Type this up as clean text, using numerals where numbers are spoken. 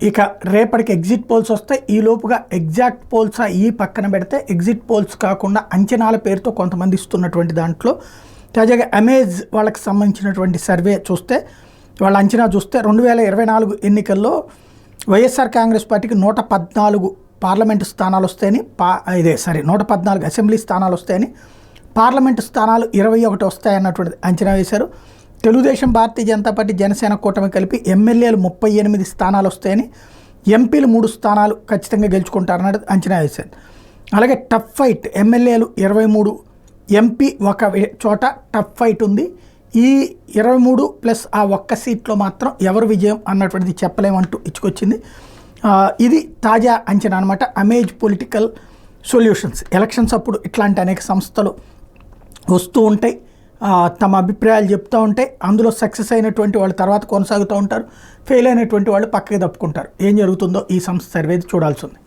ఇక రేపటికి exit polls వస్తాయి. ఈ లోపుగా ఎగ్జాక్ట్ పోల్స్ ఈ పక్కన పెడితే ఎగ్జిట్ పోల్స్ కాకుండా అంచనాల పేరుతో కొంతమంది ఇస్తున్నటువంటి దాంట్లో తాజాగా అమేజ్ వాళ్ళకి సంబంధించినటువంటి సర్వే చూస్తే వాళ్ళ అంచనా చూస్తే 2024 ఎన్నికల్లో వైఎస్ఆర్ కాంగ్రెస్ పార్టీకి 114 పార్లమెంటు స్థానాలు వస్తాయని 114 అసెంబ్లీ స్థానాలు వస్తాయని, పార్లమెంటు స్థానాలు 21 వస్తాయన్నటువంటిది అంచనా వేశారు. తెలుగుదేశం, భారతీయ జనతా పార్టీ, జనసేన కూటమి కలిపి ఎమ్మెల్యేలు 38 స్థానాలు వస్తాయని, ఎంపీలు 3 స్థానాలు ఖచ్చితంగా గెలుచుకుంటారన్నది అంచనా వేశారు. అలాగే టఫ్ ఫైట్, ఎమ్మెల్యేలు 23, ఎంపీ ఒక చోట టఫ్ ఫైట్ ఉంది. ఈ 23 ప్లస్ ఆ ఒక్క సీట్లో మాత్రం ఎవరు విజయం అన్నటువంటిది చెప్పలేమంటూ ఇచ్చుకొచ్చింది. ఇది తాజా అంచనా అనమాట. Amaze political solutions. ఎలక్షన్స్ అప్పుడు ఇట్లాంటి అనేక సంస్థలు వస్తూ ఉంటాయి, తమ అభిప్రాయాలు చెప్తూ ఉంటాయి. అందులో సక్సెస్ అయినటువంటి వాళ్ళు తర్వాత కొనసాగుతూ ఉంటారు, ఫెయిల్ అయినటువంటి వాళ్ళు పక్కకి తప్పుకుంటారు. ఏం జరుగుతుందో ఈ సంస్థ సర్వేది చూడాల్సి ఉంది.